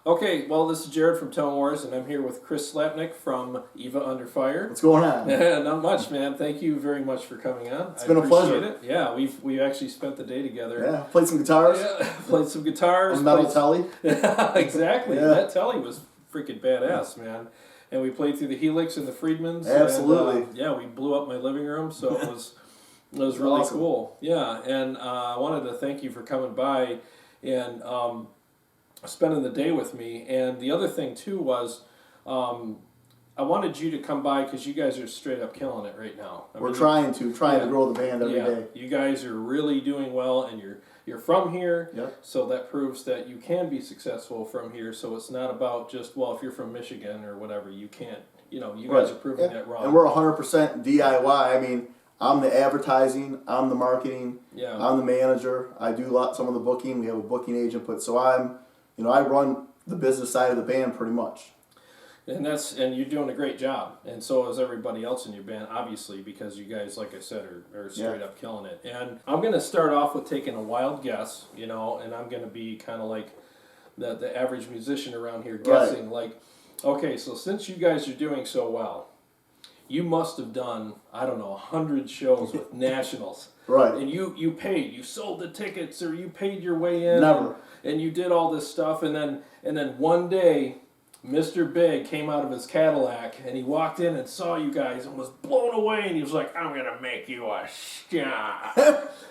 Okay, well, this is Jared from Tone Wars, and I'm here with Chris Slapnik from Eva Under Fire. What's going on? Not much, man. Thank you very much for coming on. It's been a pleasure. It. Yeah, we've actually spent the day together. Yeah, played some guitars. Yeah, played some guitars. On metal telly. Yeah, exactly. Yeah. That telly was freaking badass, man. And we played through the Helix and the Friedmans. Absolutely. And, yeah, we blew up my living room, so it was really awesome. cool. Yeah, and I wanted to thank you for coming by and spending the day with me. And the other thing too was I wanted you to come by because you guys are straight up killing it right now. We're trying to grow the band every day. You guys are really doing well, and you're from here. Yep. So that proves that you can be successful from here. So it's not about just, well, if you're from Michigan or whatever, you can't. You know, you guys are proving that wrong. And we're 100% DIY. I mean, I'm the advertising, I'm the marketing, Yeah. I'm the manager. I do some of the booking. We have a booking agent, so I run the business side of the band pretty much. And you're doing a great job, and so is everybody else in your band, obviously, because you guys, like I said, are straight up killing it. And I'm going to start off with taking a wild guess, and I'm going to be kind of like the average musician around here guessing, like, okay, so since you guys are doing so well, you must have done, I don't know, 100 shows with nationals. Right. And you paid, you sold the tickets, or you paid your way in. Never. And you did all this stuff, and then one day, Mr. Big came out of his Cadillac, and he walked in and saw you guys and was blown away, and he was like, I'm going to make you a star.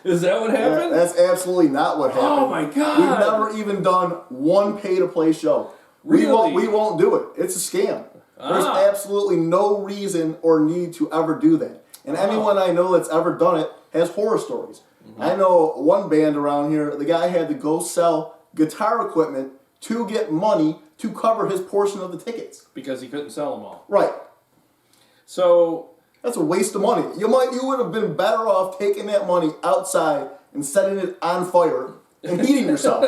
Is that what happened? That's absolutely not what happened. Oh, my God. We've never even done one pay-to-play show. Really? We won't do it. It's a scam. There's absolutely no reason or need to ever do that. And anyone I know that's ever done it has horror stories. Mm-hmm. I know one band around here, the guy had to go sell guitar equipment to get money to cover his portion of the tickets. Because he couldn't sell them all. Right. So that's a waste of money. You would have been better off taking that money outside and setting it on fire and heating yourself.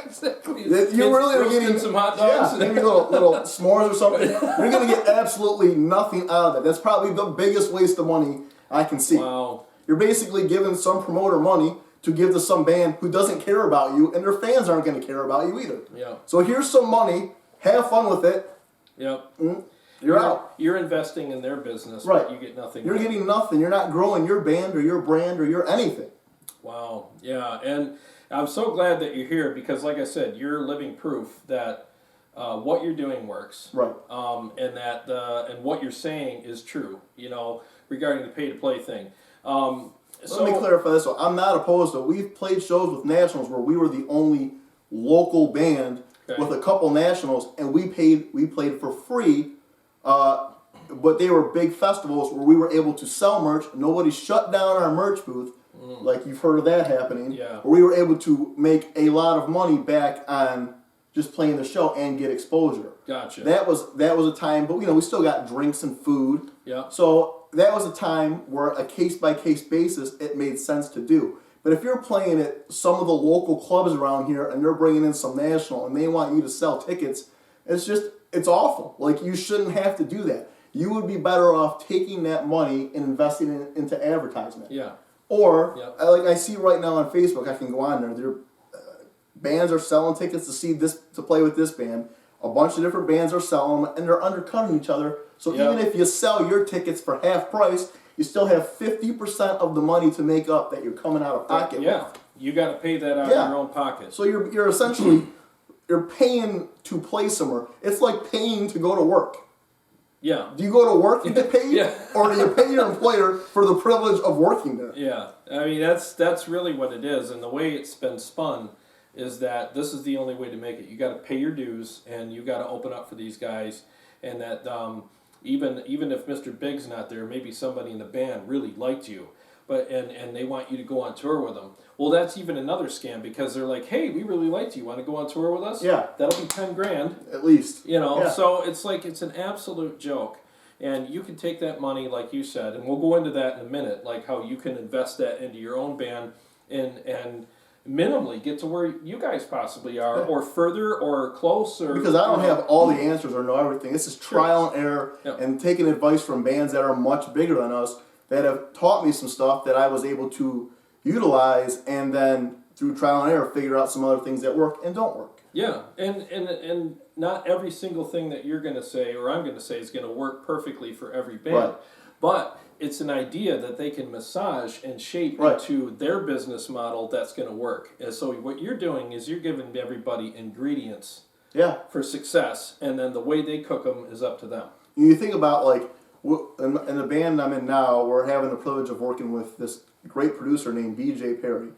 Exactly. You really are getting some hot dogs. Yeah, maybe little s'mores or something. You're going to get absolutely nothing out of that. That's probably the biggest waste of money I can see. Wow. You're basically giving some promoter money to give to some band who doesn't care about you, and their fans aren't going to care about you either. Yeah. So here's some money. Have fun with it. Yep. You're out. You're investing in their business, right? But you get nothing. You're getting nothing. You're not growing your band or your brand or your anything. Wow. Yeah, and I'm so glad that you're here because, like I said, you're living proof that what you're doing works. Right. And that and what you're saying is true. Regarding the pay-to-play thing. Let me clarify this one. I'm not opposed to it. We've played shows with nationals where we were the only local band with a couple nationals, and we played for free, but they were big festivals where we were able to sell merch. Nobody shut down our merch booth, like you've heard of that happening, where we were able to make a lot of money back on just playing the show and get exposure. Gotcha. That was a time, but we still got drinks and food. Yeah. So that was a time where a case-by-case basis, it made sense to do. But if you're playing at some of the local clubs around here and they're bringing in some national and they want you to sell tickets, it's awful. Like, you shouldn't have to do that. You would be better off taking that money and investing it into advertisement. Yeah. Or, like I see right now on Facebook, I can go on there, bands are selling tickets to play with this band. A bunch of different bands are selling them, and they're undercutting each other. So even if you sell your tickets for half price, you still have 50% of the money to make up that you're coming out of pocket with. You got to pay that out of your own pocket. So you're essentially you're paying to play somewhere. It's like paying to go to work. Yeah. Do you go to work and get paid, or do you pay your employer for the privilege of working there? Yeah. I mean, that's really what it is, and the way it's been spun is that this is the only way to make it. You got to pay your dues, and you got to open up for these guys, and that even if Mr. Big's not there, maybe somebody in the band really liked you, but and they want you to go on tour with them. Well, that's even another scam because they're like, hey, we really liked you. Want to go on tour with us? Yeah. That'll be $10,000 at least. So it's like it's an absolute joke. And you can take that money, like you said, and we'll go into that in a minute, like how you can invest that into your own band and minimally get to where you guys possibly are, or further, or close, or because I don't have all the answers or know everything. This is trial and error, and taking advice from bands that are much bigger than us that have taught me some stuff that I was able to utilize, and then through trial and error figure out some other things that work and don't work. Yeah, and not every single thing that you're going to say or I'm going to say is going to work perfectly for every band. Right. But it's an idea that they can massage and shape Right. into their business model that's going to work. And so what you're doing is you're giving everybody ingredients Yeah. for success, and then the way they cook them is up to them. You think about like in the band I'm in now, we're having the privilege of working with this great producer named B.J. Perry.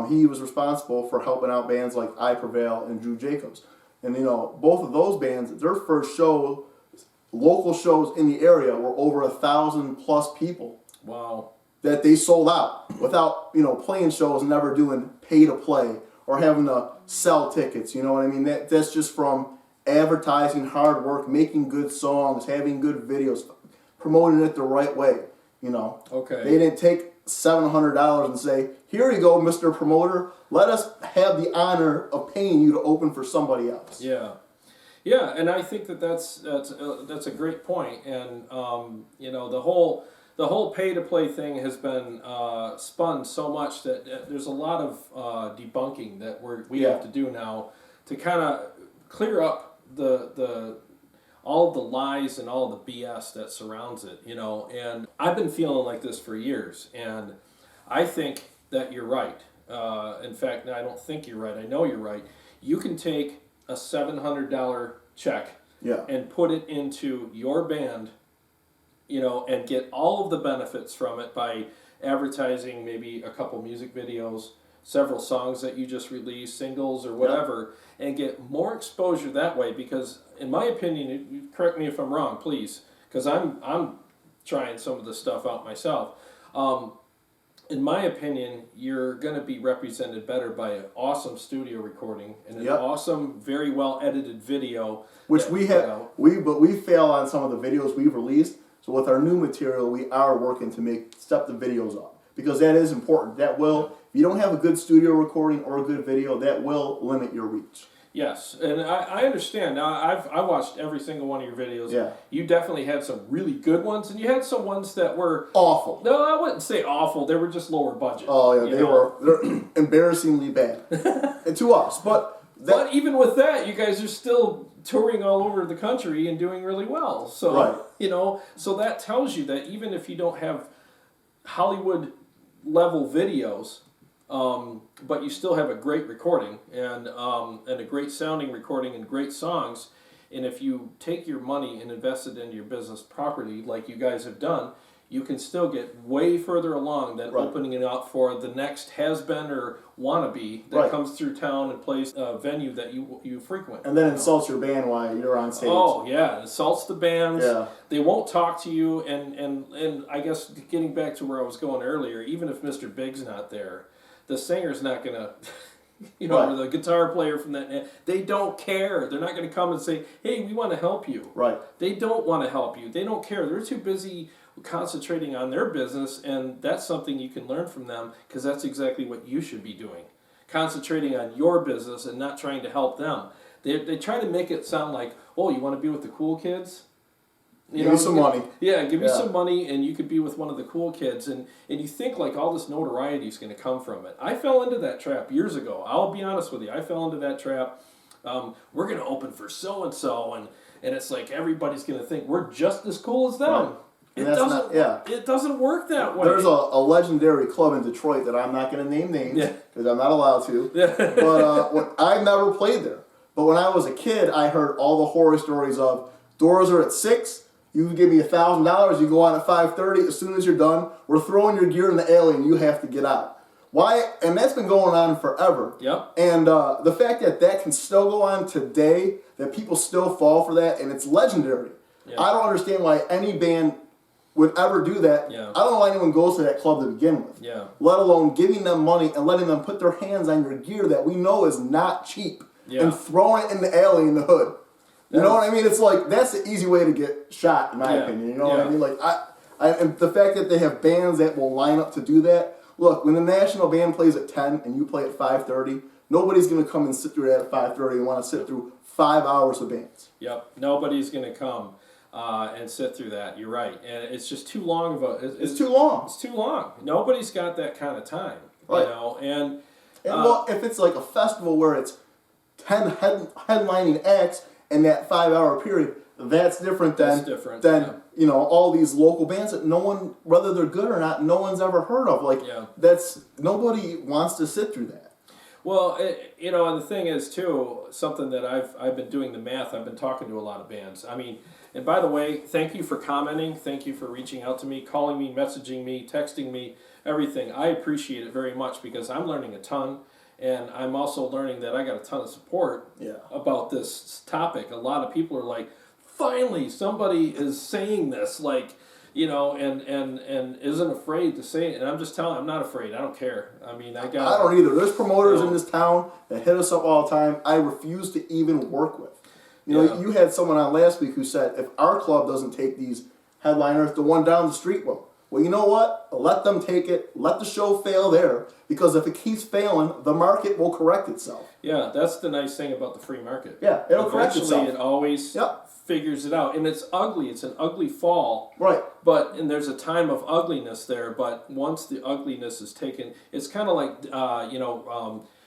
He was responsible for helping out bands like I Prevail and Drew Jacobs. And both of those bands, their first show, local shows in the area were over 1,000+ people. Wow. That they sold out without, playing shows and never doing pay to play or having to sell tickets. You know what I mean? That's just from advertising, hard work, making good songs, having good videos, promoting it the right way. Okay. They didn't take $700 and say, "Here you go, Mr. Promoter. Let us have the honor of paying you to open for somebody else." Yeah. Yeah, and I think that's a great point. And the whole pay to play thing has been spun so much that there's a lot of debunking that we have to do now to kind of clear up the all of the lies and all of the BS that surrounds it. And I've been feeling like this for years, and I think that you're right. In fact, I don't think you're right. I know you're right. You can take a $700 check and put it into your band, and get all of the benefits from it by advertising maybe a couple music videos, several songs that you just released, singles or whatever, and get more exposure that way. Because in my opinion, you correct me if I'm wrong, please, because I'm trying some of this stuff out myself. In my opinion, you're going to be represented better by an awesome studio recording and an awesome, very well edited video. Which we have, but we fail on some of the videos we've released. So with our new material, we are working to step the videos up, because that is important. That will, if you don't have a good studio recording or a good video, that will limit your reach. Yes, and I understand. Now, I watched every single one of your videos. Yeah. You definitely had some really good ones, and you had some ones that were awful. No, I wouldn't say awful. They were just lower budget. Oh yeah, they're embarrassingly bad, and to us. But even with that, you guys are still touring all over the country and doing really well. So so that tells you that even if you don't have Hollywood level videos, but you still have a great recording and a great sounding recording and great songs. And if you take your money and invest it into your business property, like you guys have done, you can still get way further along than opening it up for the next has-been or wannabe that comes through town and plays a venue that you frequent. And then insults your band while you're on stage. Oh, yeah. Insults the bands. Yeah. They won't talk to you. And I guess getting back to where I was going earlier, even if Mr. Big's not there, the singer's not going to... or the guitar player from that, they don't care. They're not going to come and say, "Hey, we want to help you." Right. They don't want to help you. They don't care. They're too busy concentrating on their business, and that's something you can learn from them, because that's exactly what you should be doing. Concentrating on your business and not trying to help them. They try to make it sound like, "Oh, you want to be with the cool kids? Give me some money." Yeah, give me some money and you could be with one of the cool kids. And you think like all this notoriety is going to come from it. I fell into that trap years ago. I'll be honest with you. I fell into that trap. We're going to open for so-and-so. And it's like everybody's going to think we're just as cool as them. Right. It doesn't work that way. There's a legendary club in Detroit that I'm not going to name names because I'm not allowed to. But I never played there. But when I was a kid, I heard all the horror stories of doors are at 6. You give me $1,000. You go on at 5:30. As soon as you're done, we're throwing your gear in the alley and you have to get out. Why? And that's been going on forever. Yep. And the fact that can still go on today, that people still fall for that, and it's legendary. Yeah. I don't understand why any band would ever do that. Yeah. I don't know why anyone goes to that club to begin with. Yeah. Let alone giving them money and letting them put their hands on your gear that we know is not cheap and throwing it in the alley in the hood. You know what I mean? It's like, that's the easy way to get shot, in my opinion. You know what I mean? Like, and the fact that they have bands that will line up to do that. Look, when the national band plays at 10 and you play at 5:30, nobody's going to come and sit through that at 5:30 and want to sit through 5 hours of bands. Yep. Nobody's going to come and sit through that. You're right. And it's just too long of a... It's too long. It's too long. Nobody's got that kind of time. Right. You know? And well, if it's like a festival where it's 10 headlining acts in that 5-hour period. That's different than you know, all these local bands that no one, whether they're good or not, no one's ever heard of. Like that's nobody wants to sit through that. Well, you know, and the thing is too, something that I've been doing the math. I've been talking to a lot of bands. I mean, and by the way, thank you for commenting. Thank you for reaching out to me, calling me, messaging me, texting me, everything. I appreciate it very much because I'm learning a ton. And I'm also learning that I got a ton of support about this topic. A lot of people are like, finally, somebody is saying this, like, you know, and isn't afraid to say it. And I'm just telling, I'm not afraid. I don't care. I mean, I don't either. There's promoters in this town that hit us up all the time. I refuse to even work with. You know, you had someone on last week who said, if our club doesn't take these headliners, the one down the street will. Well, you know what? Let them take it. Let the show fail there. Because if it keeps failing, the market will correct itself. Yeah, that's the nice thing about the free market. Yeah, it'll correct itself. Eventually, it always figures it out. And it's ugly. It's an ugly fall. Right. And there's a time of ugliness there. But once the ugliness is taken, it's kind of like,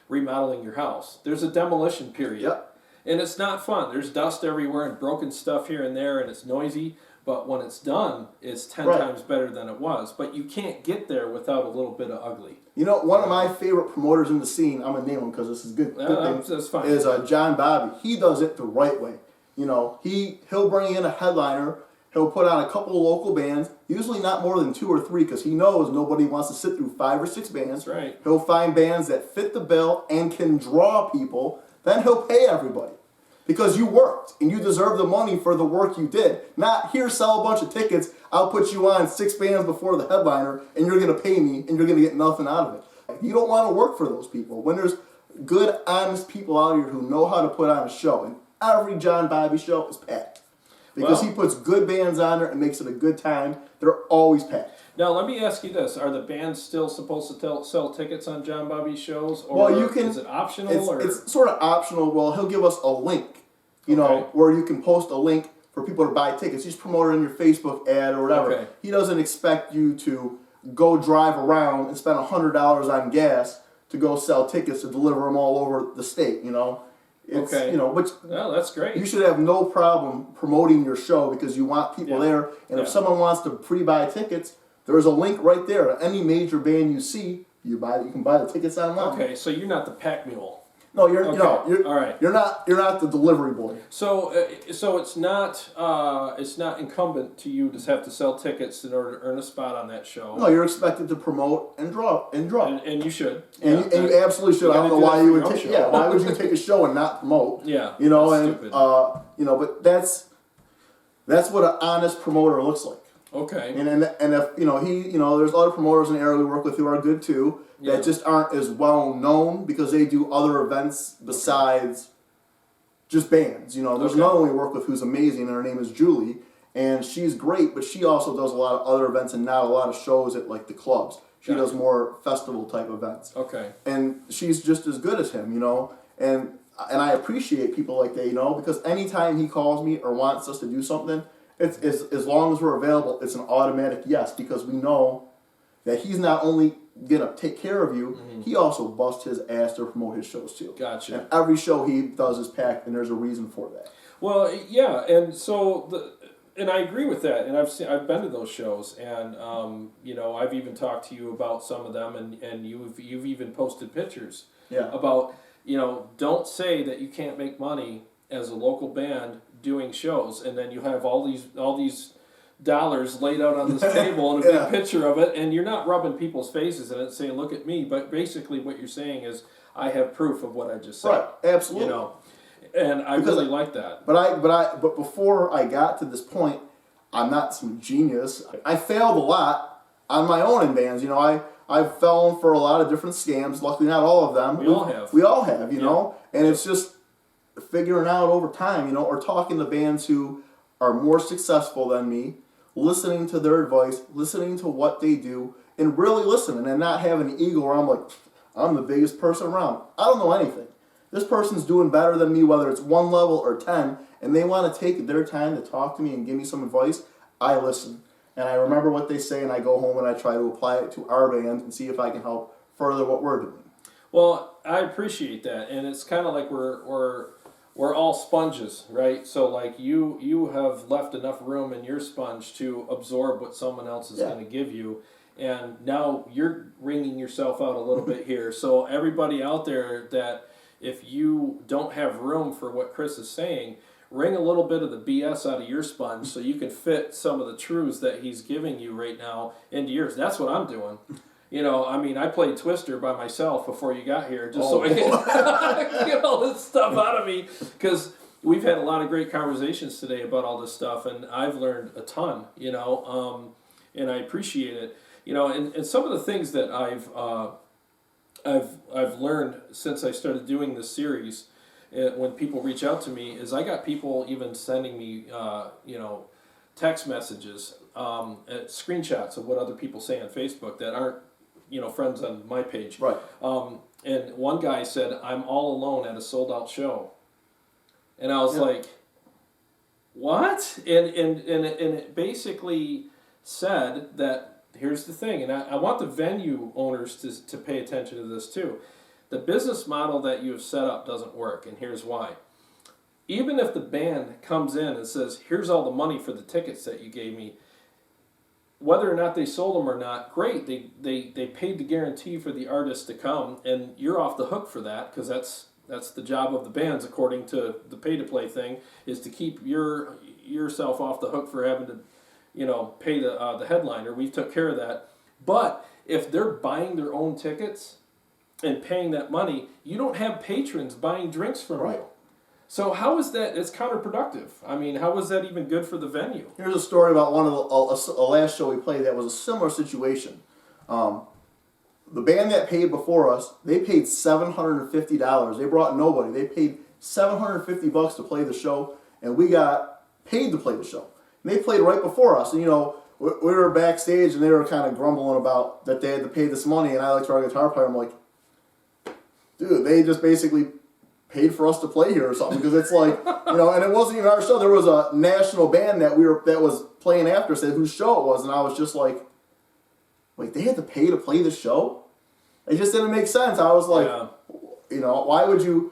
remodeling your house. There's a demolition period. Yep. And it's not fun. There's dust everywhere and broken stuff here and there, and it's noisy. But when it's done, it's 10 times better than it was. But you can't get there without a little bit of ugly. You know, one of my favorite promoters in the scene, I'm going to name him because this is good thing, that's fine. is John Bobby. He does it the right way. You know, he'll bring in a headliner. He'll put on a couple of local bands, usually not more than 2 or 3 because he knows nobody wants to sit through 5 or 6 bands. That's right. He'll find bands that fit the bill and can draw people. Then he'll pay everybody. Because you worked, and you deserve the money for the work you did. Not, here, sell a bunch of tickets, I'll put you on 6 bands before the headliner, and you're going to pay me, and you're going to get nothing out of it. You don't want to work for those people. When there's good, honest people out here who know how to put on a show, and every John Bobby show is packed. Because he puts good bands on there and makes it a good time, they're always packed. Now, let me ask you this. Are the bands still supposed to sell tickets on John Bobby's shows? Or well, you can, is it optional? It's sort of optional. Well, he'll give us a link, you know, where you can post a link for people to buy tickets. He's promoting in your Facebook ad or whatever. Okay. He doesn't expect you to go drive around and spend $100 on gas to go sell tickets to deliver them all over the state, you know. It's, you know, which that's great. You should have no problem promoting your show because you want people there. And if someone wants to pre-buy tickets, there's a link right there. Any major band you see, you can buy the tickets online. Okay, so you're not the pack mule. No, you're all right. You're not the delivery boy. So it's not incumbent to you to have to sell tickets in order to earn a spot on that show. No, you're expected to promote and draw. And you should. And you absolutely should. I don't know why you would take. Yeah, why would you take a show and not promote? Yeah. You know, and stupid. You know, but that's what an honest promoter looks like. Okay. And if there's other promoters in the area we work with who are good too. That just aren't as well known because they do other events besides just bands. You know, there's another one we work with who's amazing, and her name is Julie, and she's great, but she also does a lot of other events and not a lot of shows at like the clubs. She does more festival type events. Okay. And she's just as good as him, you know, and I appreciate people like that, you know, because anytime he calls me or wants us to do something, it's as long as we're available, it's an automatic yes because we know that he's not only gonna take care of you, he also busts his ass to promote his shows too. Gotcha. And every show he does is packed, and there's a reason for that. Well, yeah, and so and I agree with that, and I've been to those shows, and you know, I've even talked to you about some of them, and you've even posted pictures about, you know, don't say that you can't make money as a local band doing shows, and then you have all these dollars laid out on this table and a big picture of it, and you're not rubbing people's faces in it saying, look at me, but basically what you're saying is, I have proof of what I just said. Right, absolutely. You know, and I really like that. But before I got to this point, I'm not some genius. I failed a lot on my own in bands. You know, I've fallen for a lot of different scams. Luckily, not all of them. We all have, you know, and it's just figuring out over time, you know, or talking to bands who are more successful than me, listening to their advice, listening to what they do, and really listening and not having an ego where I'm like, I'm the biggest person around. I don't know anything. This person's doing better than me, whether it's 1 level or 10, and they want to take their time to talk to me and give me some advice. I listen. And I remember what they say, and I go home and I try to apply it to our band and see if I can help further what we're doing. Well, I appreciate that, and it's kind of like we're all sponges, right? So like you have left enough room in your sponge to absorb what someone else is going to give you, and now you're wringing yourself out a little bit here. So everybody out there, that if you don't have room for what Chris is saying, wring a little bit of the BS out of your sponge so you can fit some of the truths that he's giving you right now into yours. That's what I'm doing. You know, I mean, I played Twister by myself before you got here, just so I can get all this stuff out of me, because we've had a lot of great conversations today about all this stuff, and I've learned a ton, you know, and I appreciate it. You know, and some of the things that I've learned since I started doing this series, when people reach out to me, is I got people even sending me, you know, text messages, screenshots of what other people say on Facebook that aren't, you know, friends on my page. Right. And one guy said, "I'm all alone at a sold out show," and I was like, "What?" And it basically said that, here's the thing, and I want the venue owners to pay attention to this too. The business model that you have set up doesn't work, and here's why. Even if the band comes in and says, "Here's all the money for the tickets that you gave me," whether or not they sold them or not, great. They paid the guarantee for the artist to come, and you're off the hook for that, because that's the job of the bands, according to the pay-to-play thing, is to keep yourself off the hook for having to, you know, pay the headliner. We took care of that. But if they're buying their own tickets and paying that money, you don't have patrons buying drinks from you. So how is that? It's counterproductive. I mean, how is that even good for the venue? Here's a story about one of a last show we played that was a similar situation. The band that paid before us, they paid $750. They brought nobody. They paid $750 to play the show, and we got paid to play the show. And they played right before us, and you know, we were backstage, and they were kind of grumbling about that they had to pay this money. And I looked to our guitar player, I'm like, dude, they just basically paid for us to play here or something, because it's like, you know, and it wasn't even our show. There was a national band that was playing after, said whose show it was, and I was just like, wait, they had to pay to play the show? It just didn't make sense. I was like, you know, why would you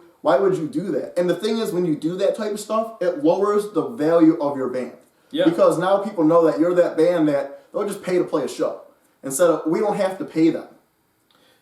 do that? And the thing is, when you do that type of stuff, it lowers the value of your band. Yeah. Because now people know that you're that band that they'll just pay to play a show, instead of, we don't have to pay them.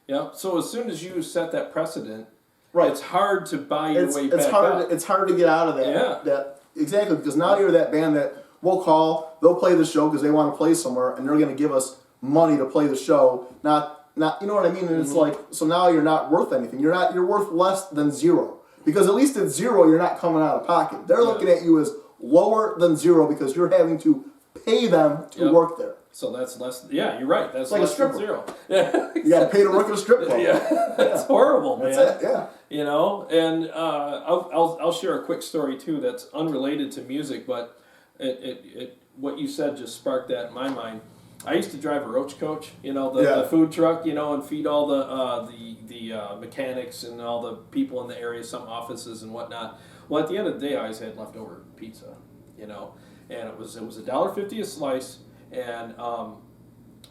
Yeah. So as soon as you set that precedent, right, it's hard to buy your way back up. It's hard to get out of that. Yeah. Exactly, because now you're that band that we'll call, they'll play the show because they want to play somewhere, and they're going to give us money to play the show, not you know what I mean? And it's like, so now you're not worth anything. You're worth less than zero. Because at least at zero, you're not coming out of pocket. They're looking at you as lower than zero because you're having to pay them to work there. So that's less. Yeah, you're right. That's like less a stripper. Than zero. Yeah, you got to pay to work at a strip club. Yeah, that's horrible, man. That's it. Yeah. You know, and I'll share a quick story too that's unrelated to music, but it what you said just sparked that in my mind. I used to drive a roach coach, you know, the food truck, you know, and feed all the mechanics and all the people in the area, some offices and whatnot. Well, at the end of the day, I always had leftover pizza, you know, and it was $1.50 a slice, and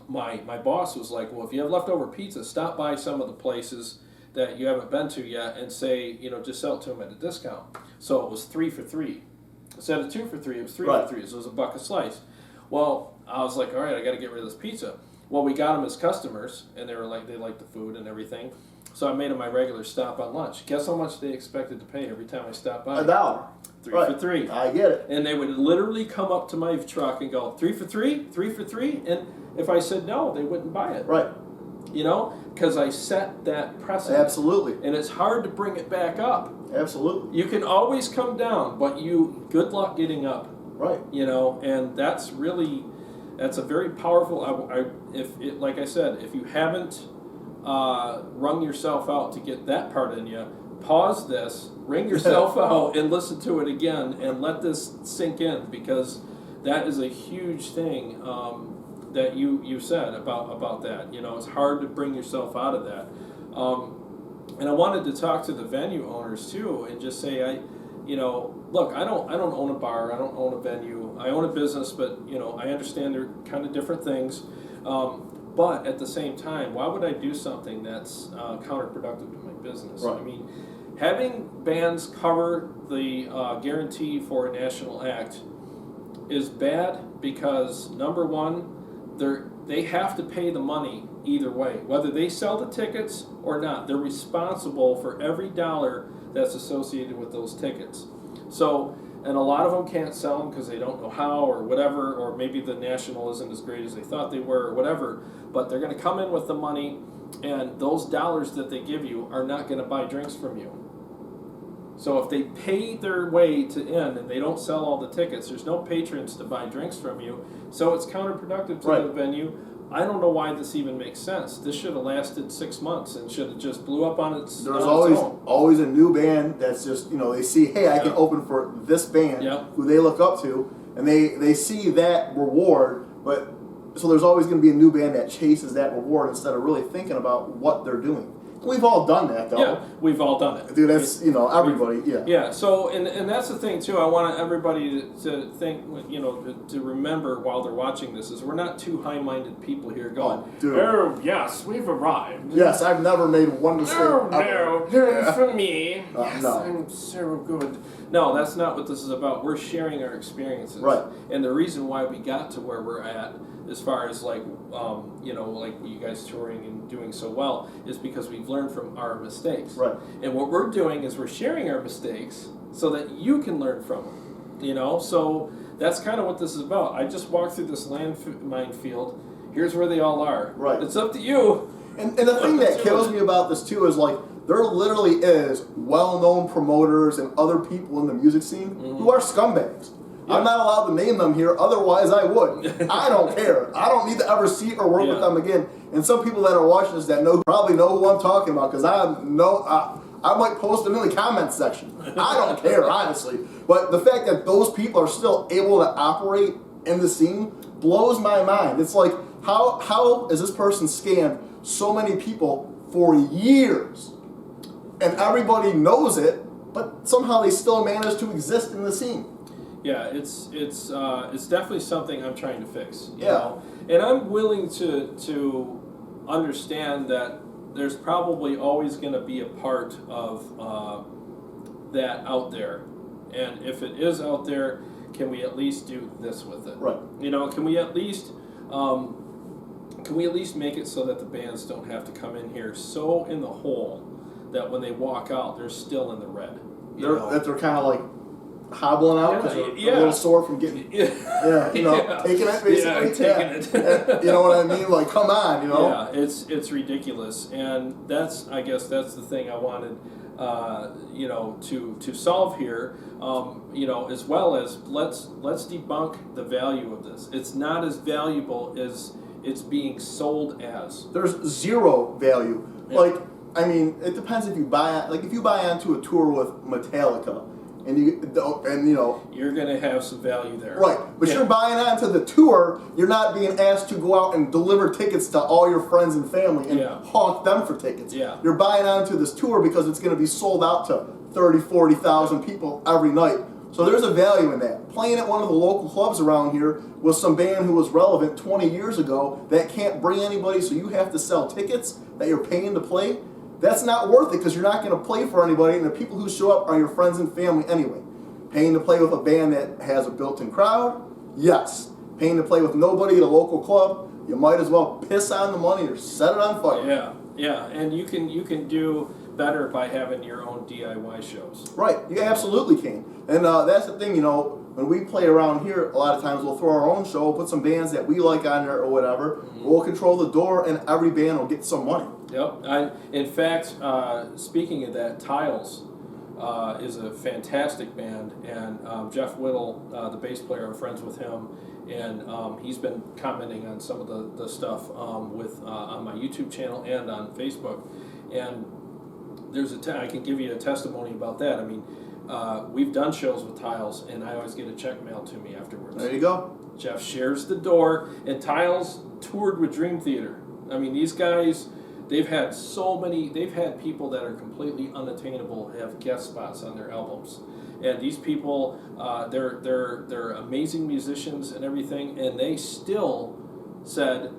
my boss was like, well, if you have leftover pizza, stop by some of the places that you haven't been to yet and say, you know, just sell it to them at a discount. So it was 3 for $3. Instead of 2 for $3, it was 3 for $3, so it was $1 a slice. Well, I was like, all right, I got to get rid of this pizza. Well, we got them as customers, and they liked the food and everything. So I made them my regular stop on lunch. Guess how much they expected to pay every time I stopped by? $1. 3 for $3. I get it. And they would literally come up to my truck and go, 3 for $3? 3 for $3? And if I said no, they wouldn't buy it. Right. You know, because I set that precedent. Absolutely. And it's hard to bring it back up. Absolutely. You can always come down, but good luck getting up. Right. You know, and that's a very powerful. Like I said, if you haven't wrung yourself out to get that part in you, pause this, wring yourself out, and listen to it again, and let this sink in, because that is a huge thing that you said about that. You know, it's hard to bring yourself out of that. And I wanted to talk to the venue owners too, and just say, look, I don't own a bar, I don't own a venue, I own a business, but I understand they're kind of different things. but at the same time, why would I do something that's counterproductive to my business? Right. I mean, having bands cover the guarantee for a national act is bad because, number one, they have to pay the money either way. Whether they sell the tickets or not, they're responsible for every dollar that's associated with those tickets. So, and a lot of them can't sell them because they don't know how or whatever, or maybe the national isn't as great as they thought they were or whatever, but they're going to come in with the money, and those dollars that they give you are not going to buy drinks from you. So if they pay their way to in and they don't sell all the tickets, there's no patrons to buy drinks from you, so it's counterproductive to the venue. I don't know why this even makes sense. This should have lasted 6 months and should have just blew up on its There's own. always a new band that's just, they see, hey, I can open for this band who they look up to, and they see that reward, but so there's always going to be a new band that chases that reward instead of really thinking about what they're doing. We've all done that, though. Yeah, we've all done it. Dude, that's, everybody, Yeah, so, and that's the thing, too. I want everybody to think, to remember while they're watching this, is we're not two high-minded people here going, oh, yes, we've arrived. Yes, I've never made one mistake. No, for me. Yes, no. I'm so good. No, that's not what this is about. We're sharing our experiences. Right. And the reason why we got to where we're at, as far as like you guys touring and doing so well, is because we've learned from our mistakes. Right. And what we're doing is we're sharing our mistakes so that you can learn from them. So that's kind of what this is about. I just walked through this minefield. Here's where they all are. Right. It's up to you. And the thing that kills me about this too is like there literally is well-known promoters and other people in the music scene who are scumbags. Yeah. I'm not allowed to name them here, otherwise I would. I don't care. I don't need to ever see or work with them again. And some people that are watching this that probably know who I'm talking about, because I might post them in the comments section. I don't care, honestly. But the fact that those people are still able to operate in the scene blows my mind. It's like, how is this person scammed so many people for years? And everybody knows it, but somehow they still manage to exist in the scene. Yeah, it's definitely something I'm trying to fix. You know? And I'm willing to understand that there's probably always going to be a part of that out there, and if it is out there, can we at least do this with it? Right. Can we at least make it so that the bands don't have to come in here so in the hole that when they walk out, they're still in the red. That they're kind of like hobbling out because they're a little sore from getting, taking it basically. Yeah, taking it. You know what I mean? Like, come on, Yeah, it's ridiculous, and I guess that's the thing I wanted, to solve here, as well as let's debunk the value of this. It's not as valuable as it's being sold as. There's zero value. Yeah. Like, I mean, it depends if you buy onto a tour with Metallica. And you're gonna have some value there, right? But you're buying onto the tour. You're not being asked to go out and deliver tickets to all your friends and family and hawk them for tickets. Yeah. You're buying onto this tour because it's going to be sold out to 30, 40,000 people every night. So there's a value in that. Playing at one of the local clubs around here with some band who was relevant 20 years ago that can't bring anybody, so you have to sell tickets that you're paying to play. That's not worth it because you're not going to play for anybody, and the people who show up are your friends and family anyway. Paying to play with a band that has a built-in crowd? Yes. Paying to play with nobody at a local club? You might as well piss on the money or set it on fire. Yeah, and you can do better by having your own DIY shows. Right, you absolutely can. And that's the thing, when we play around here, a lot of times we'll throw our own show, put some bands that we like on there or whatever. We'll control the door, and every band will get some money. Yep. In fact, speaking of that, Tiles is a fantastic band, and Jeff Whittle, the bass player, I'm friends with him, and he's been commenting on some of the stuff on my YouTube channel and on Facebook. And there's I can give you a testimony about that. I mean, we've done shows with Tiles, and I always get a check mailed to me afterwards. There you go. Jeff shares the door, and Tiles toured with Dream Theater. I mean, these guys. They've had people that are completely unattainable have guest spots on their albums. And these people, they're amazing musicians and everything, and they still said,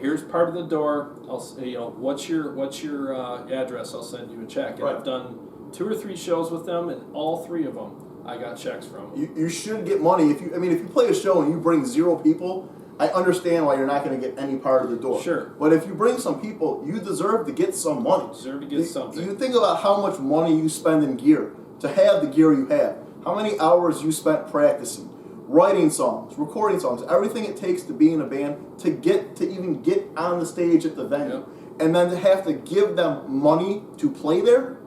here's part of the door. What's your address? I'll send you a check. And Right. I've done 2 or 3 shows with them, and all 3 of them I got checks from. You should get money if you play a show and you bring 0 people. I understand why you're not going to get any part of the door. Sure. But if you bring some people, you deserve to get some money. Deserve to get something. You think about how much money you spend in gear to have the gear you have. How many hours you spent practicing, writing songs, recording songs, everything it takes to be in a band to even get on the stage at the venue. Yep. And then to have to give them money to play there?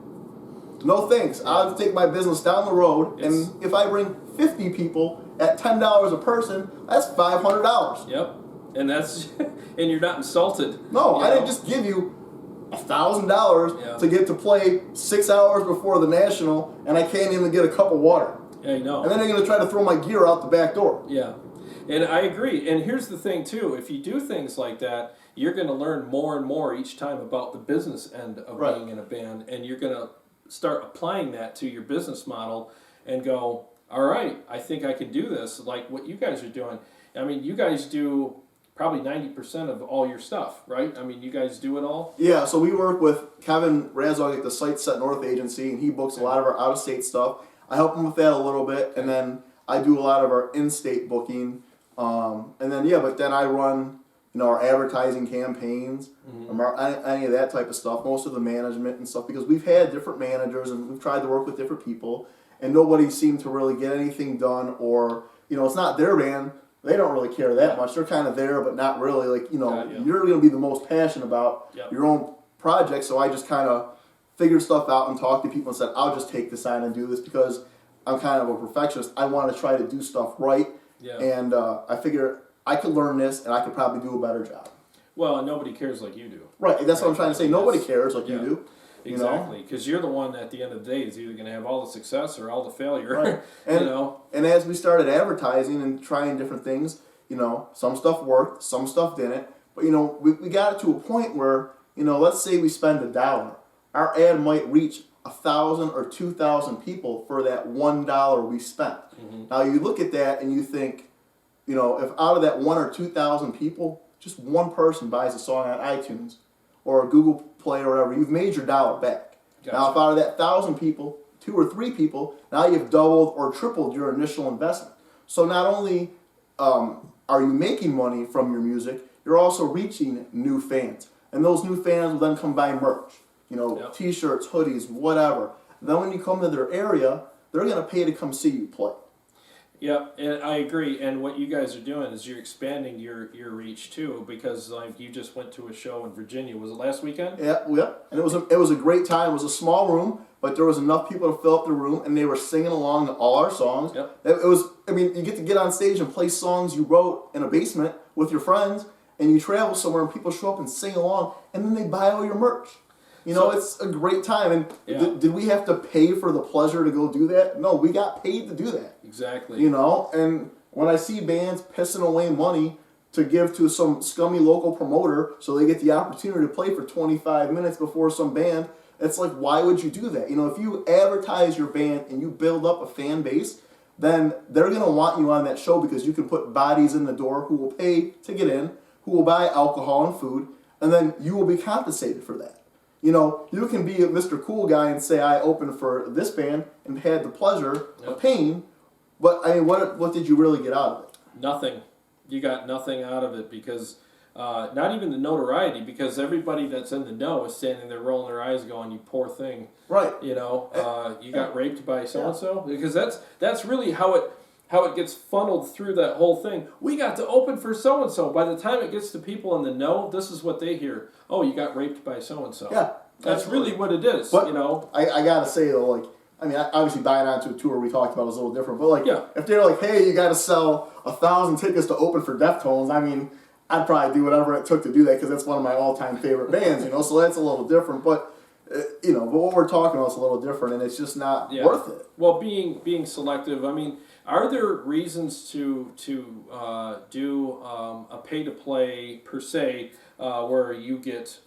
No thanks. I'll take my business down the road, and if I bring 50 people at $10 a person, that's $500. Yep. And that's and you're not insulted. No, I didn't just give you $1,000 to get to play 6 hours before the national, and I can't even get a cup of water. Yeah, I know. And then they're going to try to throw my gear out the back door. Yeah. And I agree. And here's the thing, too. If you do things like that, you're going to learn more and more each time about the business end of being in a band. And you're going to start applying that to your business model and go, all right, I think I can do this, like what you guys are doing. I mean, you guys do probably 90% of all your stuff, right? I mean, you guys do it all? Yeah, so we work with Kevin Razog at the Sight Set North agency, and he books a lot of our out-of-state stuff. I help him with that a little bit, and then I do a lot of our in-state booking. But then I run, our advertising campaigns, any of that type of stuff, most of the management and stuff, because we've had different managers and we've tried to work with different people, and nobody seemed to really get anything done, or, it's not their band. They don't really care that much. They're kind of there, but not really. You're going to be the most passionate about your own project, so I just kind of figured stuff out and talked to people and said, I'll just take this on and do this because I'm kind of a perfectionist. I want to try to do stuff right, and I figure I could learn this and I could probably do a better job. Well, and nobody cares like you do. Right, that's what I'm trying to say. Nobody cares like you do. Exactly, because you're the one at the end of the day is either going to have all the success or all the failure. Right. And, and as we started advertising and trying different things, some stuff worked, some stuff didn't. But, we got it to a point where, let's say we spend $1. Our ad might reach 1,000 or 2,000 people for that $1 we spent. Mm-hmm. Now, you look at that and you think, if out of that 1,000 or 2,000 people, just one person buys a song on iTunes or Google Play or whatever, you've made your $1 back. Gotcha. Now, if out of that 1,000 people, 2 or 3 people, now you've doubled or tripled your initial investment. So not only are you making money from your music, you're also reaching new fans. And those new fans will then come buy merch. T-shirts, hoodies, whatever. Then when you come to their area, they're going to pay to come see you play. Yeah, and I agree. And what you guys are doing is you're expanding your reach too, because like you just went to a show in Virginia. Was it last weekend? Yeah. And it was a great time. It was a small room, but there was enough people to fill up the room, and they were singing along to all our songs. Yep. You get to get on stage and play songs you wrote in a basement with your friends, and you travel somewhere and people show up and sing along, and then they buy all your merch. It's a great time. And did we have to pay for the pleasure to go do that? No, we got paid to do that. Exactly. And when I see bands pissing away money to give to some scummy local promoter so they get the opportunity to play for 25 minutes before some band, it's like, why would you do that? If you advertise your band and you build up a fan base, then they're going to want you on that show because you can put bodies in the door who will pay to get in, who will buy alcohol and food, and then you will be compensated for that. You can be a Mr. Cool Guy and say, I opened for this band and had the pleasure of paying, but what did you really get out of it? Nothing. You got nothing out of it because, not even the notoriety, because everybody that's in the know is standing there rolling their eyes going, you poor thing. Right. You got raped by so-and-so. Because that's really how it gets funneled through that whole thing. We got to open for so-and-so. By the time it gets to people in the know, this is what they hear. Oh, you got raped by so-and-so. Yeah. That's really what it is, but, I got to say, though, obviously buying onto a tour we talked about is a little different. But, if they're like, hey, you got to sell 1,000 tickets to open for Deftones, I'd probably do whatever it took to do that because that's one of my all-time favorite bands, so that's a little different. But, but what we're talking about is a little different, and it's just not worth it. Well, being selective, are there reasons to do a pay-to-play per se where you get,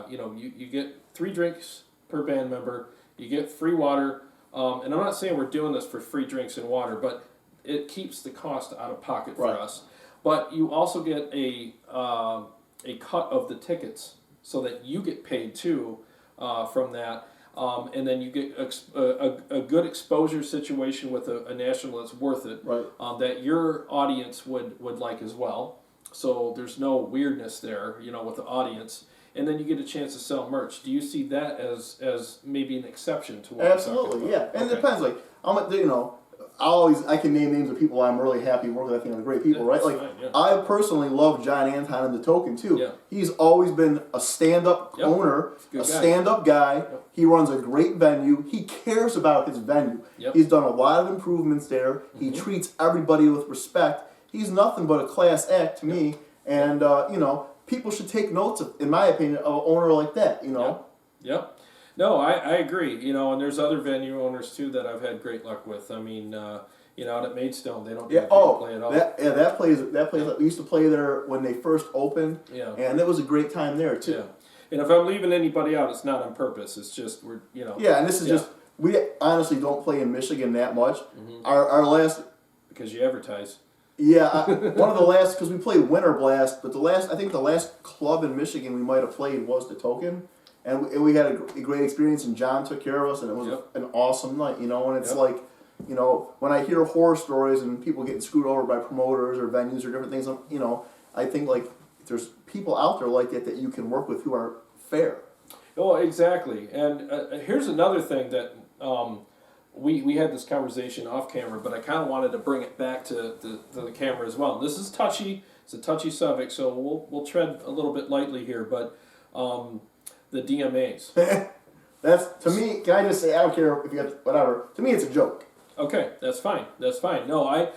you get 3 drinks per band member, you get free water, and I'm not saying we're doing this for free drinks and water, but it keeps the cost out of pocket for us. but you also get a cut of the tickets so that you get paid too from that. And then you get a good exposure situation with a national that's worth it, right. that your audience would like as well. So there's no weirdness there, with the audience. And then you get a chance to sell merch. Do you see that as maybe an exception to what Absolutely, yeah. And it depends. Like I can name names of people I'm really happy working with. I think they're great people, right? Like, fine, I personally love John Anton and the Token too. Yeah. He's always been a stand-up owner, a stand-up guy. Yep. He runs a great venue. He cares about his venue. Yep. He's done a lot of improvements there. Mm-hmm. He treats everybody with respect. He's nothing but a class act to me. And people should take notes of, in my opinion, of an owner like that. Yep. No, I agree. And there's other venue owners too that I've had great luck with. I mean, out at Maidstone, they don't play at all. That place. We used to play there when they first opened. Yeah. And it was a great time there too. Yeah. And if I'm leaving anybody out, it's not on purpose. It's just Yeah, and this is just, we honestly don't play in Michigan that much. Mm-hmm. Our last. Because you advertise. Yeah, one of the last, because we played Winter Blast, but I think the last club in Michigan we might have played was the Token. And we had a great experience, and John took care of us, and it was an awesome night, and it's like, when I hear horror stories and people getting screwed over by promoters or venues or different things, I think, like, there's people out there like that you can work with who are fair. Oh, exactly. And here's another thing that we had this conversation off camera, but I kind of wanted to bring it back to the camera as well. This is touchy. It's a touchy subject, so we'll tread a little bit lightly here, but... the DMAs. That's, to me, can I just say, I don't care if you have whatever, to me it's a joke. Okay, that's fine. No, I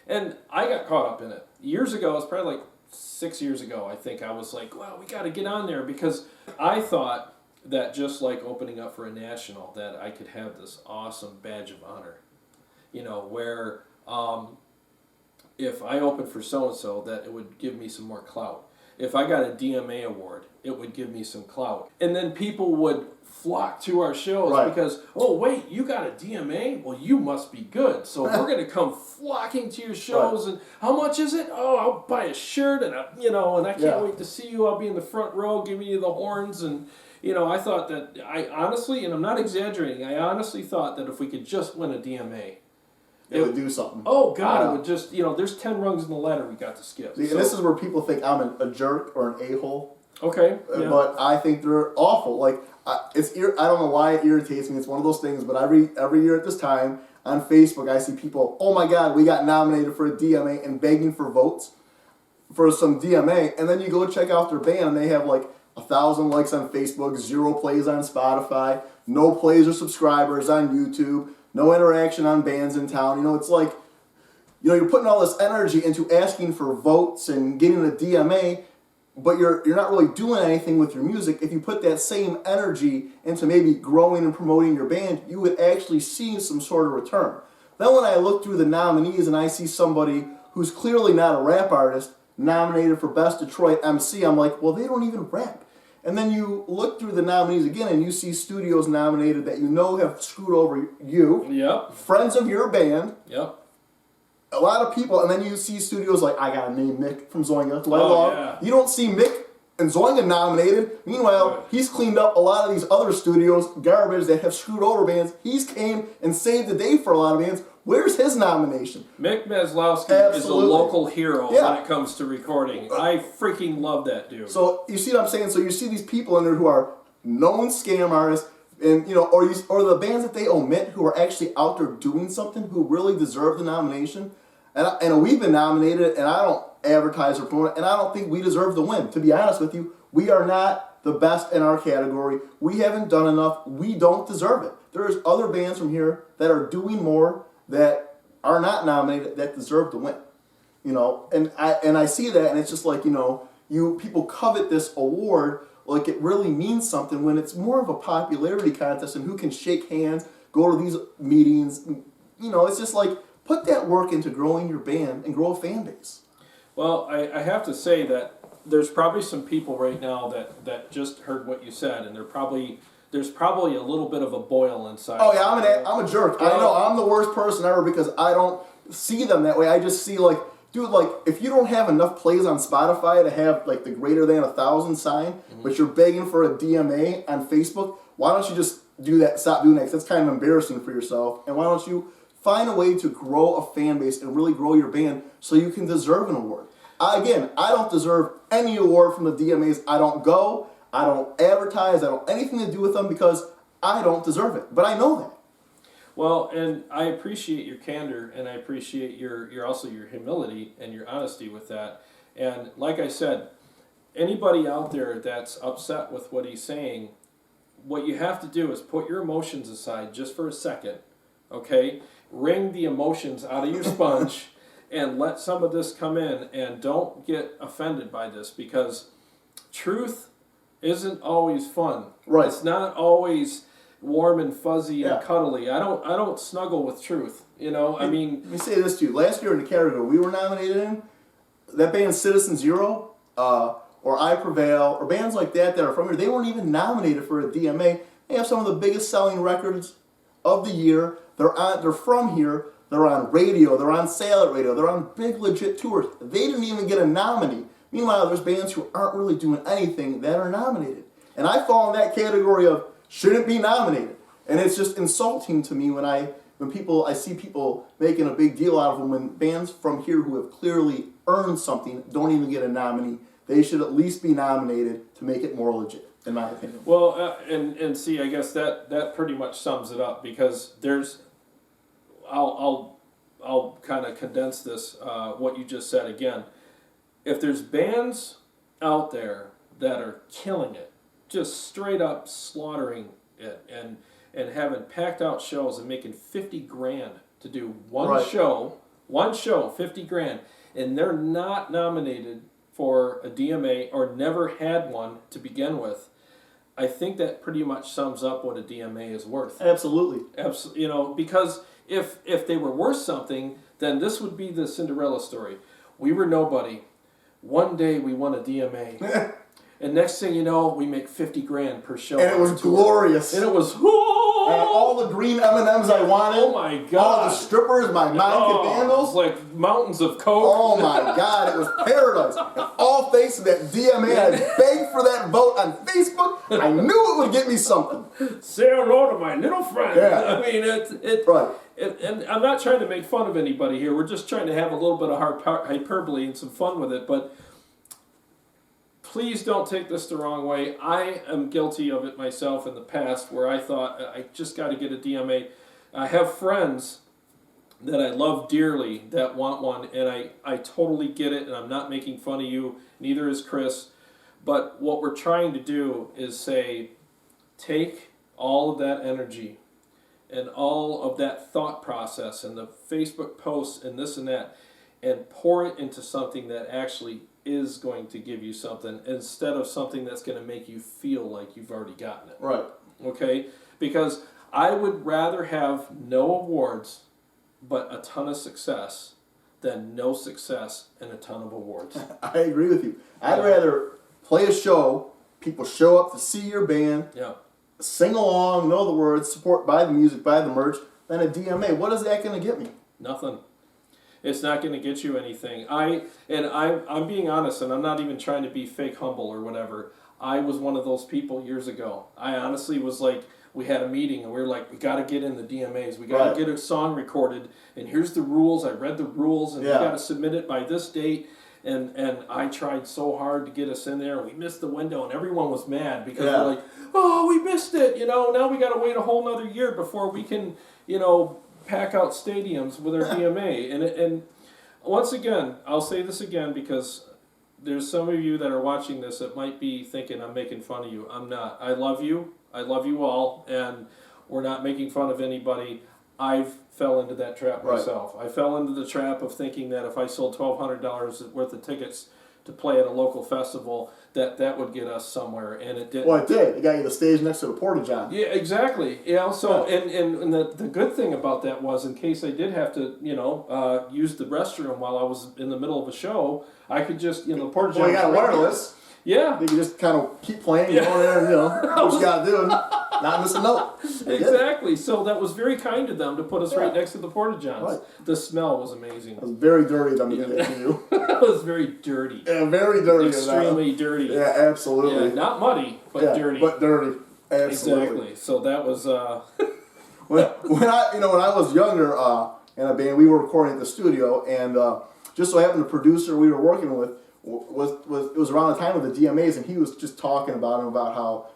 got caught up in it. Years ago, it was probably like 6 years ago, I think, I was like, well, we got to get on there, because I thought that just like opening up for a national, that I could have this awesome badge of honor, where if I opened for so-and-so, that it would give me some more clout. If I got a DMA award, it would give me some clout. And then people would flock to our shows because, oh, wait, you got a DMA? Well, you must be good. So we're going to come flocking to your shows. And how much is it? Oh, I'll buy a shirt, and I can't wait to see you. I'll be in the front row giving you the horns. And, I thought that, I honestly, and I'm not exaggerating, I honestly thought that if we could just win a DMA, it would do something. Oh, God, it would just, there's 10 rungs in the ladder we got to skip. See, and this is where people think I'm a jerk or an a-hole. Okay. Yeah. But I think they're awful. Like, I don't know why it irritates me. It's one of those things, but every year at this time, on Facebook, I see people, oh my God, we got nominated for a DMA, and begging for votes for some DMA. And then you go check out their band, and they have like 1,000 likes on Facebook, 0 plays on Spotify, no plays or subscribers on YouTube, no interaction on bands in town. It's like, you're putting all this energy into asking for votes and getting a DMA, but you're not really doing anything with your music. If you put that same energy into maybe growing and promoting your band, you would actually see some sort of return. Then when I look through the nominees and I see somebody who's clearly not a rap artist nominated for Best Detroit MC, I'm like, well, they don't even rap. And then you look through the nominees again and you see studios nominated that have screwed over you. Yep. Friends of your band. Yep. A lot of people, and then you see studios like, I gotta name Mick from Zoinga, who I love. Yeah. You don't see Mick and Zoinga nominated. Meanwhile, he's cleaned up a lot of these other studios, garbage, that have screwed over bands. He's came and saved the day for a lot of bands. Where's his nomination? Mick Maslowski is a local hero when it comes to recording. I freaking love that dude. So you see what I'm saying? So you see these people in there who are known scam artists, and or the bands that they omit who are actually out there doing something, who really deserve the nomination. And we've been nominated, and I don't advertise or promote it, and I don't think we deserve the win. To be honest with you, we are not the best in our category. We haven't done enough. We don't deserve it. There's other bands from here that are doing more, that are not nominated, that deserve to win. And I see that, and it's just like, people covet this award like it really means something, when it's more of a popularity contest and who can shake hands, go to these meetings. It's just like, put that work into growing your band and grow a fan base. Well, I have to say that there's probably some people right now that just heard what you said, and there's probably a little bit of a boil inside. Oh yeah, I'm a jerk. I know I'm the worst person ever because I don't see them that way. I just see like dude, like, if you don't have enough plays on Spotify to have, like, the greater than 1,000 sign, but you're begging for a DMA on Facebook, why don't you just do that, stop doing that, 'cause that's kind of embarrassing for yourself, and why don't you find a way to grow a fan base and really grow your band so you can deserve an award. I don't deserve any award from the DMAs. I don't go, I don't advertise, I don't anything to do with them because I don't deserve it, but I know that. Well, and I appreciate your candor, and I appreciate your also your humility and your honesty with that. And like I said, anybody out there that's upset with what he's saying, what you have to do is put your emotions aside just for a second, okay? Wring the emotions out of your sponge and let some of this come in, and don't get offended by this, because truth isn't always fun. Right. It's not always warm and fuzzy and cuddly. I don't snuggle with truth. You know, I mean, let me say this to you. Last year in the category we were nominated in, that band Citizen Zero, or I Prevail, or bands like that are from here, they weren't even nominated for a DMA. They have some of the biggest selling records of the year. They're from here. They're on radio. They're on satellite radio. They're on big legit tours. They didn't even get a nominee. Meanwhile, there's bands who aren't really doing anything that are nominated. And I fall in that category of shouldn't be nominated. And it's just insulting to me when I see people making a big deal out of them, when bands from here who have clearly earned something don't even get a nominee. They should at least be nominated to make it more legit, in my opinion. Well, and see, I guess that pretty much sums it up, because there's, I'll kind of condense this, what you just said again. If there's bands out there that are killing it, just straight up slaughtering it, and having packed out shows and making 50 grand to do one show, 50 grand, and they're not nominated for a DMA or never had one to begin with, I think that pretty much sums up what a DMA is worth. Absolutely. You know, because if they were worth something, then this would be the Cinderella story. We were nobody. One day we won a DMA. And next thing you know, we make 50 grand per show. And it was glorious. And it was, I had all the green M&Ms I wanted. Oh my God. All the strippers, my mind candles. Like mountains of coke. Oh my God, it was paradise. And all thanks to that DMA. I begged for that vote on Facebook. I knew it would get me something. Say hello to my little friend. Yeah. I mean, and I'm not trying to make fun of anybody here. We're just trying to have a little bit of hyperbole and some fun with it. But please don't take this the wrong way. I am guilty of it myself in the past, where I thought, I just got to get a DMA. I have friends that I love dearly that want one, and I totally get it, and I'm not making fun of you, neither is Chris. But what we're trying to do is say, take all of that energy and all of that thought process and the Facebook posts and this and that, and pour it into something that actually is going to give you something, instead of something that's going to make you feel like you've already gotten it. Right. Okay? Because I would rather have no awards but a ton of success than no success and a ton of awards. I agree with you. I'd rather play a show, people show up to see your band, sing along, know the words, support, buy the music, buy the merch, than a DMA. What is that going to get me? Nothing. It's not going to get you anything. I'm being honest, and I'm not even trying to be fake humble or whatever. I was one of those people years ago. I honestly was like, we had a meeting and we were like, we got to get in the DMAs. We got to get a song recorded, and here's the rules. I read the rules, and we got to submit it by this date. And I tried so hard to get us in there. We missed the window, and everyone was mad because we're like, oh, we missed it. You know, now we got to wait a whole nother year before we can, you know, pack out stadiums with our DMA. And once again, I'll say this again, because there's some of you that are watching this that might be thinking I'm making fun of you. I'm not. I love you. I love you all, and we're not making fun of anybody. I fell into that trap myself. I fell into the trap of thinking that if I sold $1,200 worth of tickets to play at a local festival, that would get us somewhere, and it didn't. Well, it did. It got you the stage next to the Porta-John. Yeah, exactly. Yeah. So, and the good thing about that was, in case I did have to, you know, use the restroom while I was in the middle of a show, I could just, you know, Porta-John. Well, you got wireless. Yeah. You can just kind of keep playing, going there, and, you know, what you got to do. not miss a note. Exactly. So that was very kind of them to put us right next to the Porta-Johns. Right. The smell was amazing. It was very dirty of them to do that to you. It was very dirty. Yeah, very dirty. Extremely dirty. Yeah, absolutely. Yeah, not muddy, but dirty. But dirty. Absolutely. Exactly. So that was when I was younger in a band, we were recording at the studio, and just so happened the producer we were working with it was around the time of the DMAs, and he was just talking about them, about how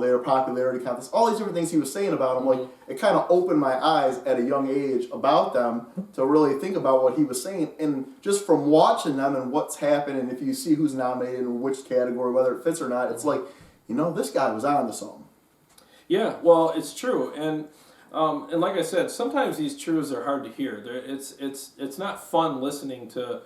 their popularity contests, all these different things he was saying about them. Like, it kind of opened my eyes at a young age about them to really think about what he was saying, and just from watching them and what's happened, and if you see who's nominated in which category, whether it fits or not, it's like, this guy was on to something. Yeah, well, it's true, and like I said, sometimes these truths are hard to hear. It's not fun listening to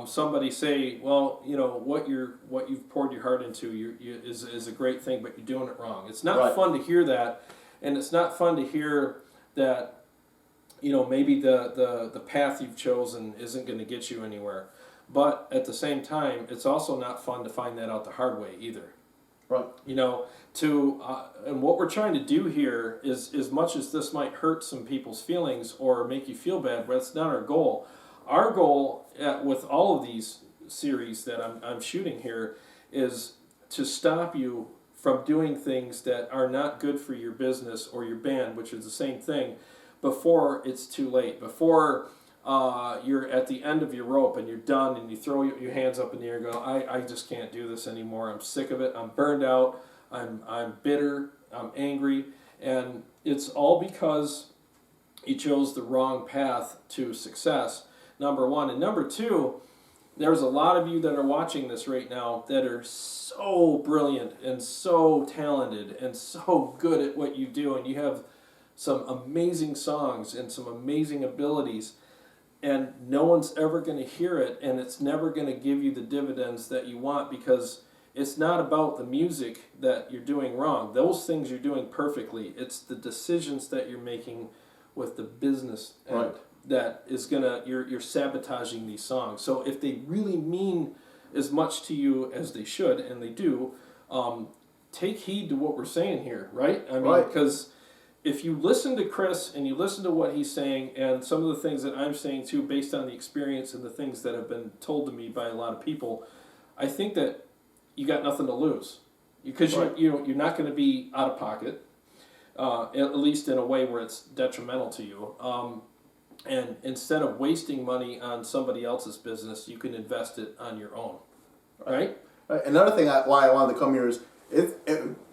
somebody say, well, what you've poured your heart into is a great thing, but you're doing it wrong. It's not fun to hear that, and it's not fun to hear that maybe the path you've chosen isn't going to get you anywhere. But at the same time, it's also not fun to find that out the hard way either. Right. And what we're trying to do here is, as much as this might hurt some people's feelings or make you feel bad, but that's not our goal. Our goal with all of these series that I'm shooting here is to stop you from doing things that are not good for your business or your band, which is the same thing, before it's too late, before you're at the end of your rope and you're done and you throw your hands up in the air and go, I just can't do this anymore. I'm sick of it. I'm burned out. I'm bitter. I'm angry. And it's all because you chose the wrong path to success, number one. And number two, there's a lot of you that are watching this right now that are so brilliant and so talented and so good at what you do. And you have some amazing songs and some amazing abilities. And no one's ever going to hear it, and it's never going to give you the dividends that you want, because it's not about the music that you're doing wrong. Those things you're doing perfectly. It's the decisions that you're making with the business end that is you're sabotaging these songs. So if they really mean as much to you as they should, and they do, take heed to what we're saying here, right? I mean, because if you listen to Chris and you listen to what he's saying and some of the things that I'm saying too, based on the experience and the things that have been told to me by a lot of people, I think that you got nothing to lose, because you're not going to be out of pocket, at least in a way where it's detrimental to you. And instead of wasting money on somebody else's business, you can invest it on your own, right? Another thing why I wanted to come here is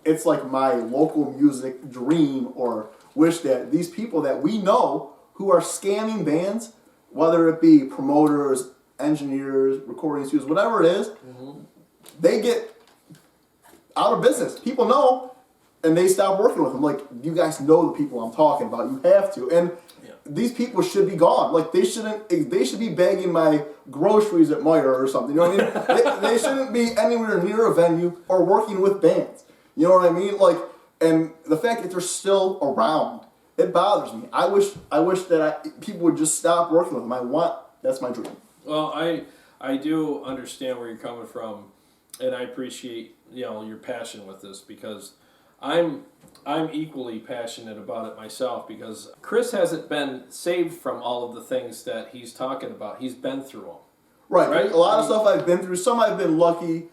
it's like my local music dream or wish that these people that we know who are scamming bands, whether it be promoters, engineers, recording studios, whatever it is, they get out of business. People know, and they stop working with them. Like, you guys know the people I'm talking about. You have to. And these people should be gone. Like, they should be begging my groceries at Meijer or something. You know what I mean? they shouldn't be anywhere near a venue or working with bands. You know what I mean? Like, and the fact that they're still around, it bothers me. I wish that people would just stop working with them. That's my dream. Well, I do understand where you're coming from, and I appreciate your passion with this, because I'm equally passionate about it myself, because Chris hasn't been saved from all of the things that he's talking about. He's been through them. Right? A lot of stuff I've been through. Some I've been lucky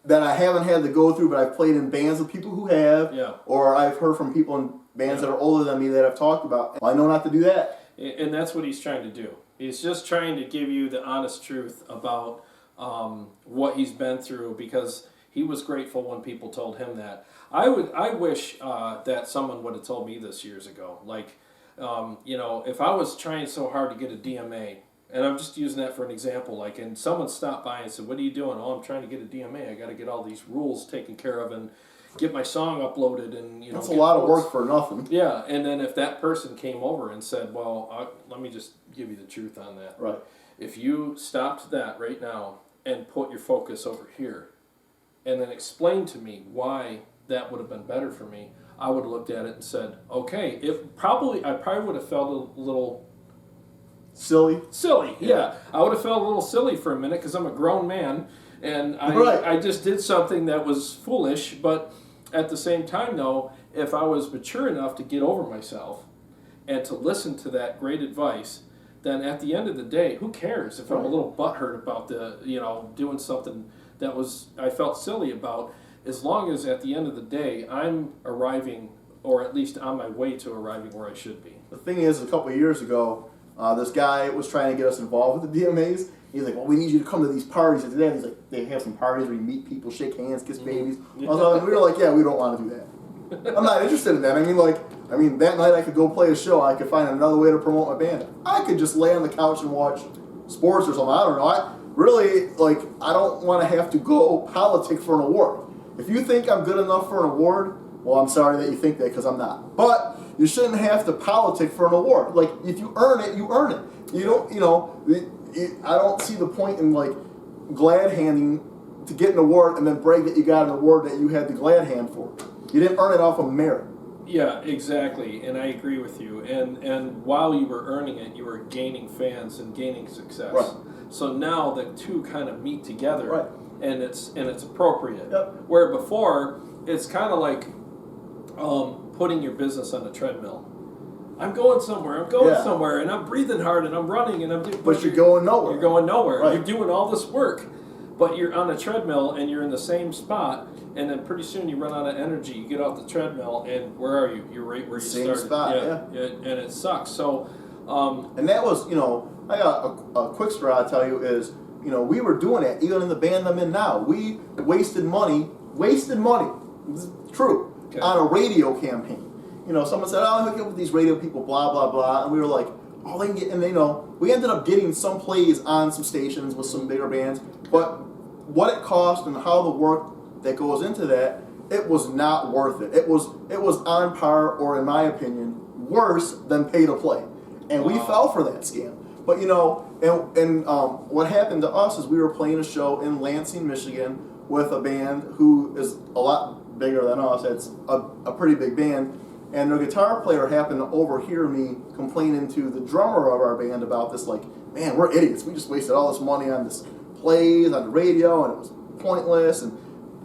that I haven't had to go through, but I've played in bands with people who have, or I've heard from people in bands that are older than me that I've talked about. I know not to do that. And that's what he's trying to do. He's just trying to give you the honest truth about what he's been through, because he was grateful when people told him that. I wish that someone would have told me this years ago. Like, if I was trying so hard to get a DMA, and I'm just using that for an example, like, and someone stopped by and said, "What are you doing?" "Oh, I'm trying to get a DMA. I got to get all these rules taken care of and get my song uploaded." And that's a lot of work for nothing. Yeah, and then if that person came over and said, "Well, let me just give you the truth on that. Right. If you stopped that right now and put your focus over here, and then explained to me why that would have been better for me," I would have looked at it and said, "Okay." I probably would have felt a little silly. Yeah. I would have felt a little silly for a minute, because I'm a grown man, and I just did something that was foolish. But at the same time, though, if I was mature enough to get over myself and to listen to that great advice, then at the end of the day, who cares if I'm a little butthurt about doing something that I felt silly about, as long as at the end of the day I'm arriving, or at least on my way to arriving where I should be. The thing is, a couple of years ago, this guy was trying to get us involved with the DMAs. He's like, well, we need you to come to these parties. And he's like, they have some parties where you meet people, shake hands, kiss babies. And we were like, yeah, we don't want to do that. I'm not interested in that. I mean, that night I could go play a show. I could find another way to promote my band. I could just lay on the couch and watch sports or something. I don't know. I don't want to have to go politic for an award. If you think I'm good enough for an award, well, I'm sorry that you think that, because I'm not. But you shouldn't have to politic for an award. Like, if you earn it, you earn it. You don't, I don't see the point in, glad handing to get an award and then brag that you got an award that you had the glad hand for. You didn't earn it off of merit. Yeah, exactly, and I agree with you. And while you were earning it, you were gaining fans and gaining success. Right. So now the two kind of meet together, right, and it's appropriate. Yep. Where before, it's kind of like putting your business on a treadmill. I'm going somewhere, and I'm breathing hard, and I'm running, and I'm doing. But you're going nowhere. You're going nowhere. Right. You're doing all this work, but you're on a treadmill, and you're in the same spot, and then pretty soon you run out of energy. You get off the treadmill, and where are you? You're right where you started. Same spot, yeah, and it sucks. So, and that was, I got a quick story I'll tell you is, we were doing it even in the band I'm in now. We wasted money. This is true. Okay. On a radio campaign. Someone said, oh, hook up with these radio people, blah, blah, blah. And we were like, oh, they can get, and we ended up getting some plays on some stations with some bigger bands. But what it cost and how the work that goes into that, it was not worth it. It was on par, or in my opinion, worse than pay to play. And we fell for that scam. But, what happened to us is we were playing a show in Lansing, Michigan with a band who is a lot bigger than us. It's a pretty big band. And their guitar player happened to overhear me complaining to the drummer of our band about this, man, we're idiots. We just wasted all this money on this plays, on the radio, and it was pointless. And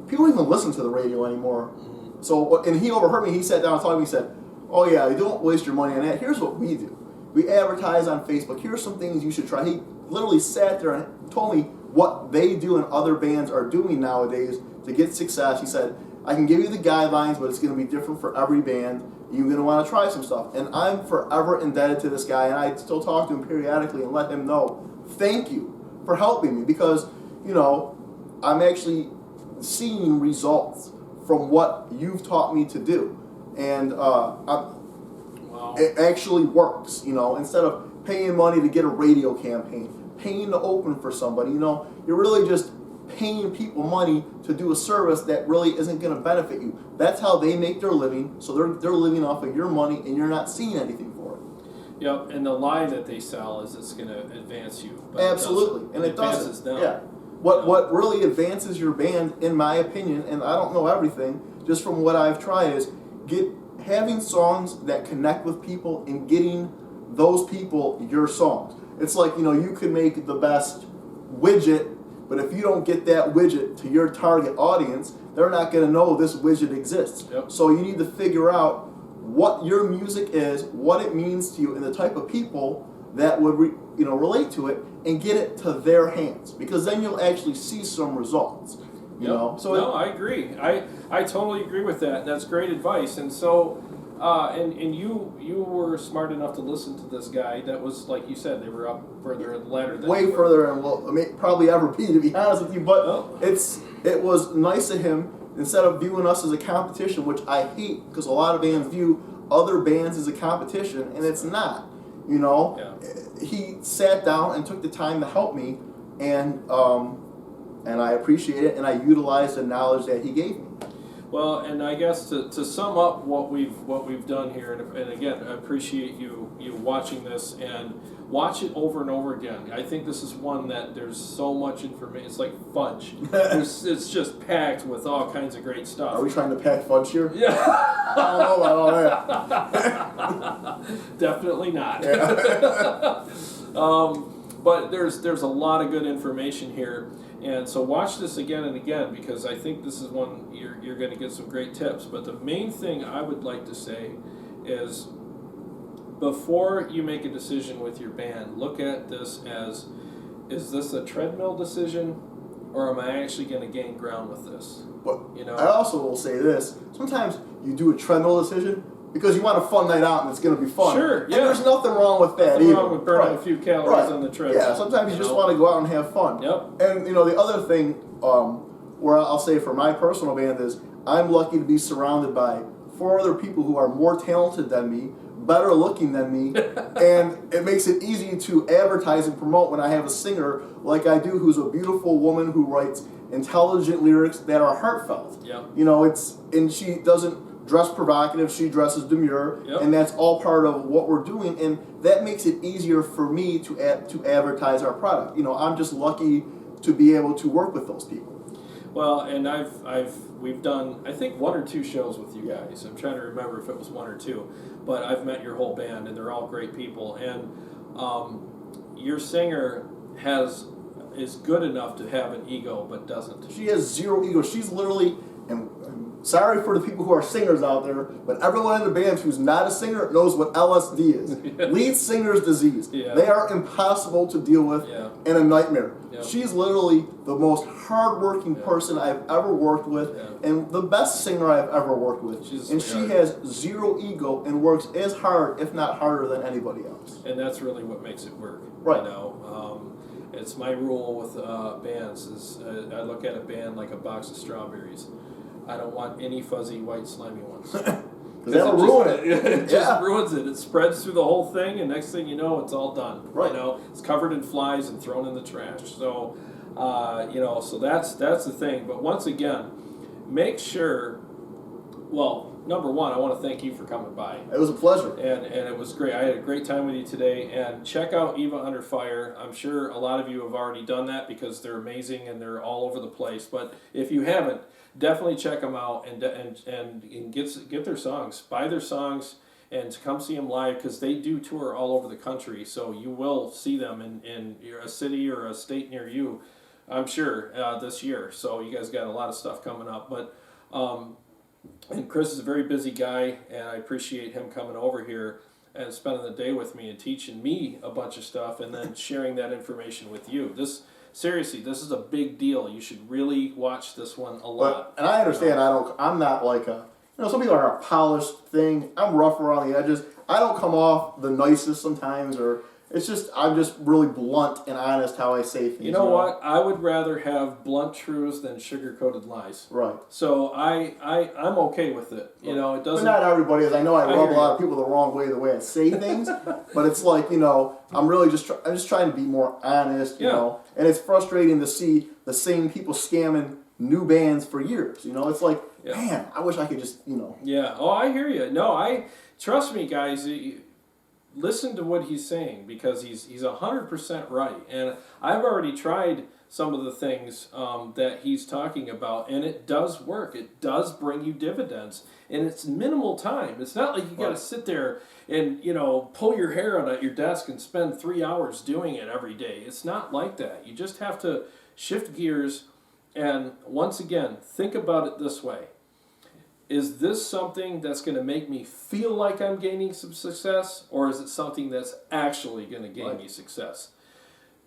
people don't even listen to the radio anymore. Mm-hmm. So, and he overheard me. He sat down and talked to me. He said, oh, yeah, you don't waste your money on that. Here's what we do. We advertise on Facebook. Here's some things you should try. He literally sat there and told me what they do and other bands are doing nowadays to get success. He said, I can give you the guidelines, but it's going to be different for every band. You're going to want to try some stuff. And I'm forever indebted to this guy, and I still talk to him periodically and let him know, thank you for helping me, because, I'm actually seeing results from what you've taught me to do. And it actually works, instead of paying money to get a radio campaign, paying to open for somebody, you're really just paying people money to do a service that really isn't going to benefit you. That's how they make their living, so they're living off of your money, and you're not seeing anything for it. Yep, and the lie that they sell is it's going to advance you. But absolutely, and it doesn't. Down. Yeah. What really advances your band, in my opinion, and I don't know everything, just from what I've tried, is having songs that connect with people and getting those people your songs. It's like, you could make the best widget, but if you don't get that widget to your target audience, they're not going to know this widget exists. Yep. So you need to figure out what your music is, what it means to you, and the type of people that would relate to it, and get it to their hands, because then you'll actually see some results. So I agree. I totally agree with that. That's great advice. And so, and you were smart enough to listen to this guy. That was, like you said, they were up further in the ladder than way further and will probably ever be, to be honest with you. But Oh. it was nice of him, instead of viewing us as a competition, which I hate, because a lot of bands view other bands as a competition, and it's not. Yeah. He sat down and took the time to help me, and I appreciate it, and I utilized the knowledge that he gave me. Well, and I guess to sum up what we've done here, and again, I appreciate you watching this and watch it over and over again. I think this is one that there's so much information. It's like fudge. It's just packed with all kinds of great stuff. Are we trying to pack fudge here? Yeah. I don't know about all that. Definitely not. Yeah. But there's a lot of good information here, And so watch this again and again, because I think this is one you're going to get some great tips. But the main thing I would like to say is, before you make a decision with your band, look at this as, is this a treadmill decision, or am I actually going to gain ground with this? But I also will say this: sometimes you do a treadmill decision because you want a fun night out and it's going to be fun. Sure, yeah. And there's nothing wrong with that Nothing either. wrong with burning a few calories on the treadmill. Yeah, sometimes you just want to go out and have fun. Yep. And the other thing, where I'll say for my personal band is, I'm lucky to be surrounded by 4 other people who are more talented than me, better looking than me, and it makes it easy to advertise and promote when I have a singer like I do, who's a beautiful woman who writes intelligent lyrics that are heartfelt. Yeah. And she doesn't dress provocative, she dresses demure, and that's all part of what we're doing, and that makes it easier for me to advertise our product. I'm just lucky to be able to work with those people. Well, and we've done, I think, 1 or 2 shows with you guys. I'm trying to remember if it was 1 or 2, but I've met your whole band, and they're all great people. And your singer is good enough to have an ego, but doesn't. She has 0 ego. She's literally, and I'm sorry for the people who are singers out there, but everyone in the band who's not a singer knows what LSD is. Lead singer's disease. Yeah. They are impossible to deal with and a nightmare. Yeah. She's literally the most hardworking person I've ever worked with, and the best singer I've ever worked with. She has 0 ego and works as hard, if not harder, than anybody else. And that's really what makes it work. Right. It's my rule with bands is I look at a band like a box of strawberries. I don't want any fuzzy, white, slimy ones. Because that'll ruin it. It just ruins it. It spreads through the whole thing, and next thing you know, it's all done. Right. It's covered in flies and thrown in the trash. So, so that's the thing. But once again, make sure. Well, number one, I want to thank you for coming by. It was a pleasure. And it was great. I had a great time with you today. And check out Eva Under Fire. I'm sure a lot of you have already done that because they're amazing and they're all over the place. But if you haven't, definitely check them out and get their songs, buy their songs, and to come see them live, because they do tour all over the country. So you will see them in a city or a state near you, I'm sure, this year. So you guys got a lot of stuff coming up. But and Chris is a very busy guy, and I appreciate him coming over here and spending the day with me and teaching me a bunch of stuff, and then sharing that information with you. Seriously, this is a big deal. You should really watch this one a lot. And I understand. I'm not like a. Some people are a polished thing. I'm rough around the edges. I don't come off the nicest sometimes, or I'm just really blunt and honest how I say things. You know what? I would rather have blunt truths than sugar-coated lies. Right. So I'm okay with it. It doesn't. But not everybody is. I know I rub a lot of people the wrong way, the way I say things. But it's like, I'm really I'm just trying to be more honest. And it's frustrating to see the same people scamming new bands for years. It's like, man, I wish I could just. Yeah. Oh, I hear you. No, trust me, guys. Listen to what he's saying, because he's 100% right, and I've already tried some of the things that he's talking about, and it does work. It does bring you dividends, and it's minimal time. It's not like you got to sit there and pull your hair out at your desk and spend 3 hours doing it every day. It's not like that. You just have to shift gears, and once again, think about it this way. Is this something that's going to make me feel like I'm gaining some success, or is it something that's actually going to gain me success?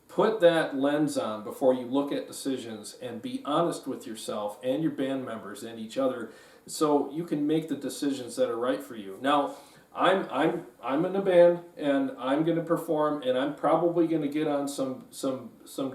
Put that lens on before you look at decisions, and be honest with yourself and your band members and each other, so you can make the decisions that are right for you. Now, I'm in a band, and I'm going to perform, and I'm probably going to get on some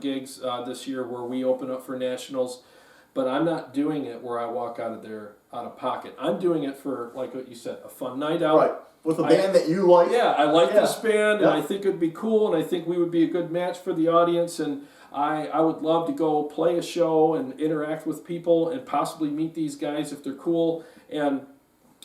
gigs this year where we open up for nationals. But I'm not doing it where I walk out of pocket. I'm doing it for, like what you said, a fun night out. Right. With a band that you like. Yeah, I like this band, and I think it would be cool, and I think we would be a good match for the audience, and I would love to go play a show and interact with people and possibly meet these guys if they're cool, and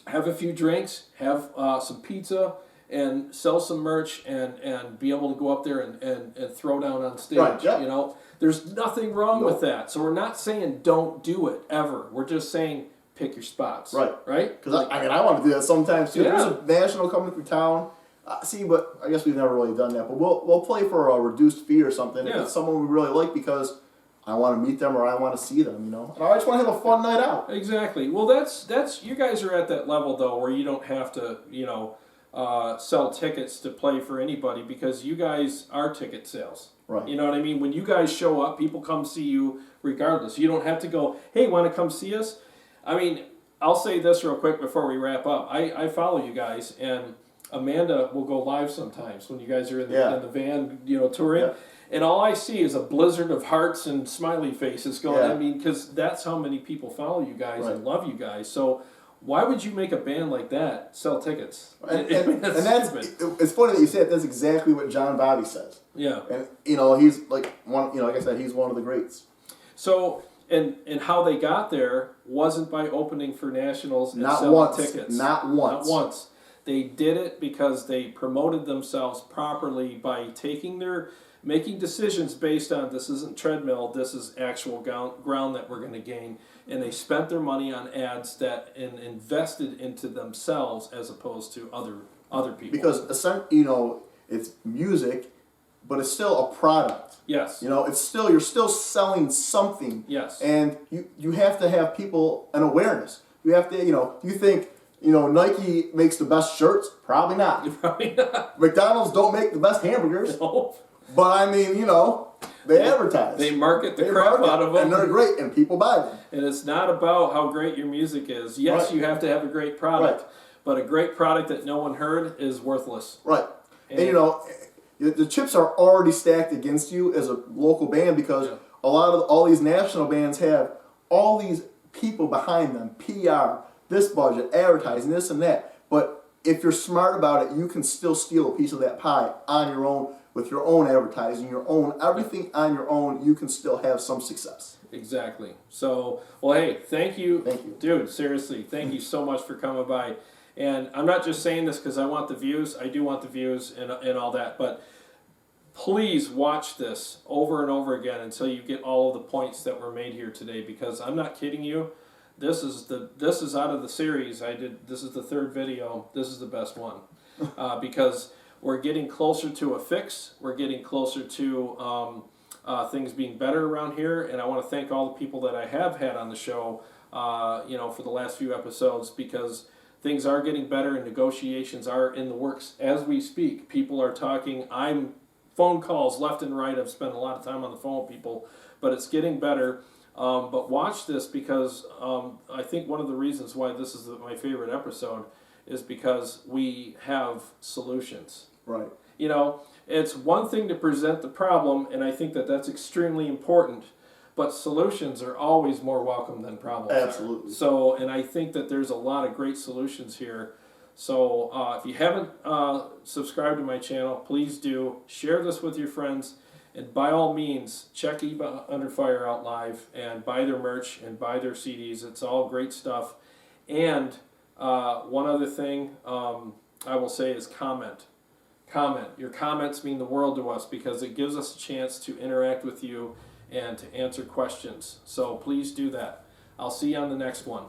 have a few drinks, have some pizza, and sell some merch, and be able to go up there and throw down on stage. Right, yeah. There's nothing wrong with that. So we're not saying don't do it ever. We're just saying pick your spots. Right. Right? Because I want to do that sometimes too. There's a national coming through town. But I guess we've never really done that. But we'll play for a reduced fee or something if it's someone we really like, because I want to meet them or I want to see them, you know. And I just want to have a fun night out. Exactly. Well, that's you guys are at that level though, where you don't have to, sell tickets to play for anybody because you guys are ticket sales. Right. You know what I mean? When you guys show up, people come see you regardless. You don't have to go, hey, want to come see us? I mean, I'll say this real quick before we wrap up. I follow you guys, and Amanda will go live sometimes when you guys are in the van, touring. Yeah. And all I see is a blizzard of hearts and smiley faces going. Yeah. I mean, because that's how many people follow you guys and love you guys. So why would you make a band like that sell tickets? And it's funny that you say it. That's exactly what John Bobby says. Yeah. And he's like one. Like I said, he's one of the greats. So and how they got there wasn't by opening for nationals and selling tickets. Not once. Not once. They did it because they promoted themselves properly by making decisions based on this isn't treadmill, this is actual ground that we're going to gain. And they spent their money on ads that invested into themselves as opposed to other people. Because it's music, but it's still a product. Yes. You're still selling something. Yes. And you have to have people an awareness. You have to, you think, Nike makes the best shirts? Probably not. Probably not. McDonald's don't make the best hamburgers. No. But I mean, they advertise. They market the crap out of them. And they're great, and people buy them. And it's not about how great your music is. Yes, you have to have a great product, but a great product that no one heard is worthless. Right. And the chips are already stacked against you as a local band because a lot of all these national bands have all these people behind them, PR, this budget, advertising, this and that. But if you're smart about it, you can still steal a piece of that pie on your own, with your own advertising, your own, everything on your own, you can still have some success. Exactly. So, well, hey, thank you. Thank you. Dude, seriously, thank you so much for coming by. And I'm not just saying this because I want the views. I do want the views and all that. But please watch this over and over again until you get all of the points that were made here today, because I'm not kidding you. This is out of the series I did. This is the third video. This is the best one because we're getting closer to a fix. We're getting closer to things being better around here. And I want to thank all the people that I have had on the show, for the last few episodes, because things are getting better and negotiations are in the works as we speak. People are talking. I'm phone calls left and right. I've spent a lot of time on the phone with people, but it's getting better. But watch this because I think one of the reasons why this is my favorite episode is because we have solutions. Right. It's one thing to present the problem, and I think that that's extremely important, but solutions are always more welcome than problems. Absolutely. So, and I think that there's a lot of great solutions here. So if you haven't subscribed to my channel, please do. Share this with your friends, and by all means, check Eva Under Fire out live and buy their merch and buy their CDs. It's all great stuff. And one other thing I will say is comment. Your comments mean the world to us because it gives us a chance to interact with you and to answer questions. So please do that. I'll see you on the next one.